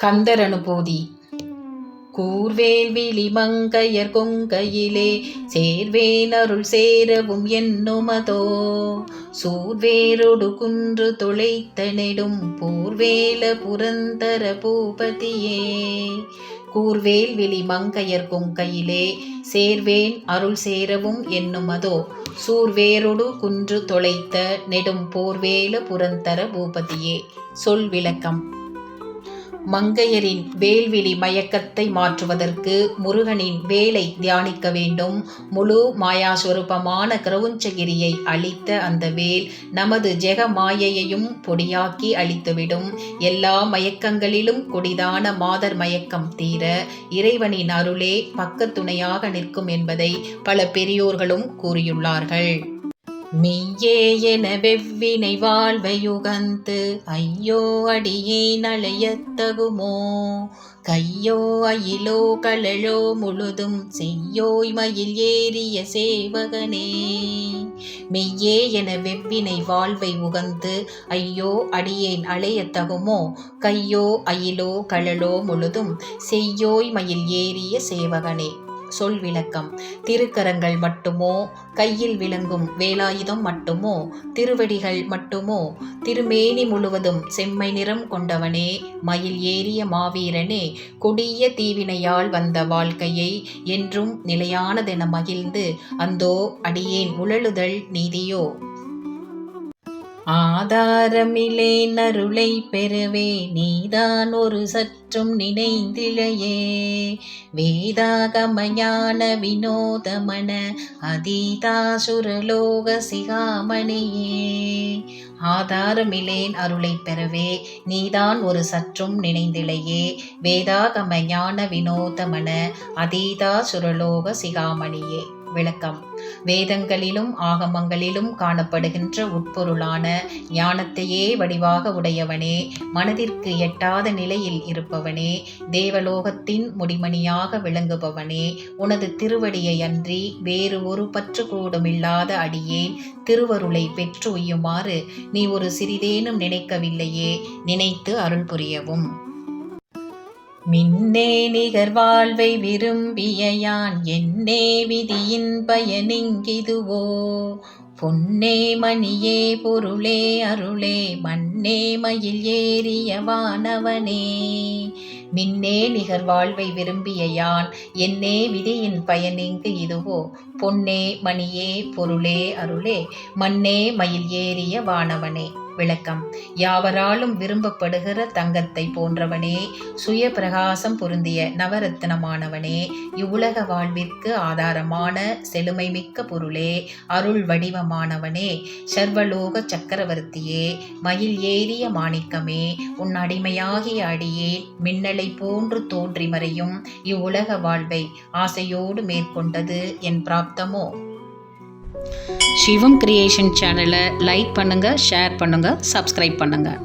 கந்தர் அனுபூதி. கூர்வேல் விழி மங்கையர் கொங்கையிலே சேர்வேன் அருள் சேரவும் என்னுமதோ சூர்வேரொடு குன்று தொலைத்த நெடும் பூர்வேல புரந்தர பூபதியே. கூர்வேல் விழி மங்கையர் கொங்கையிலே சேர்வேன் அருள் சேரவும் என்னுமதோ சூர்வேரொடு குன்று தொலைத்த நெடும் போர்வேல புரந்தர பூபதியே. சொல் விளக்கம். மங்கையரின் வேல்விழி மயக்கத்தை மாற்றுவதற்கு முருகனின் வேலை தியானிக்க வேண்டும். முழு மாயாஸ்வரூபமான கிரவுஞ்சகிரியை அழித்த அந்த வேல் நமது ஜெக மாயையையும் பொடியாக்கி அழித்துவிடும். எல்லா மயக்கங்களிலும் கொடிதான மாதர் மயக்கம் தீர இறைவனின் அருளே பக்கத்துணையாக நிற்கும் என்பதை பல பெரியோர்களும் கூறியுள்ளார்கள். மெய்யே என வெவ்வினை வாழ்வையுகந்து ஐயோ அடியே நளையத்தகுமோ கையோ அயிலோ களழோ முழுதும் செய்யோய் மயில் ஏறிய சேவகனே. மெய்யே என வெவ்வினை வாழ்வை உகந்து ஐயோ அடியேன் அலையத்தகுமோ கையோ அயிலோ களழோ முழுதும் செய்யோய் மயில் ஏறிய சேவகனே. சொல் விளக்கம். திருக்கரங்கள் மட்டுமோ கையில் விளங்கும் வேலாயுதம் மட்டுமோ திருவடிகள் மட்டுமோ திருமேனி முழுவதும் செம்மை நிறம் கொண்டவனே மயில் ஏறிய மாவீரனே கொடிய தீவினையால் வந்த வாழ்க்கையை என்றும் நிலையானதென மகிழ்ந்து அந்தோ அடியேன் உழலுதல் நீதியோ. ஆதாரமிலே நருளை பெறவே நீதான் ஒரு சற்றும் நினைந்திழையே வேதாகமயான வினோதமன அதீதாசுரலோக சிகாமணியே. ஆதாரமிலேன் அருளை பெறவே நீதான் ஒரு சற்றும் நினைந்திழையே வேதாகம ஞான வினோதமன அதீதாசுரலோக சிகாமணியே. விளக்கம். வேதங்களிலும் ஆகமங்களிலும் காணப்படுகின்ற உட்பொருளான ஞானத்தையே வடிவாக உடையவனே மனதிற்கு எட்டாத நிலையில் இருப்பவனே தேவலோகத்தின் முடிமணியாக விளங்குபவனே உனது திருவடியை அன்றி வேறு ஒரு பற்று கூடுமில்லாத அடியேன் திருவருளை பெற்று உய்யுமாறு நீ ஒரு சிறிதேனும் நினைக்கவில்லையே நினைத்து அருள் புரியவும். மின்னே நிகர் வாழ்வை விரும்பிய யான் என்னே விதியின் பயனிங்கிதுவோ பொன்னே மணியே பொருளே அருளே மண்ணே மயில் ஏறிய வானவனே. மின்னே நிகர் வாழ்வை விரும்பிய யான் என்னே விதியின் பயனிங்கு இதுவோ பொன்னே மணியே பொருளே அருளே மண்ணே மயில் ஏறிய வானவனே. விளக்கம். யாவராலும் விரும்பப்படுகிற தங்கத்தை போன்றவனே சுய பிரகாசம் பொருந்திய நவரத்னமானவனே இவ்வுலக வாழ்விற்கு ஆதாரமான செழுமை மிக்க பொருளே அருள் வடிவமானவனே சர்வலோக சக்கரவர்த்தியே மயில் ஏறிய மாணிக்கமே உன் அடிமையாகிய அடியே மின்னலை போன்று தோன்றி மறையும் இவ்வுலக வாழ்வை ஆசையோடு மேற்கொண்டது என் பிராப்தமோ. சிவம் கிரியேஷன் சேனலை லைக் பண்ணுங்கள், ஷேர் பண்ணுங்கள், சப்ஸ்கிரைப் பண்ணுங்கள்.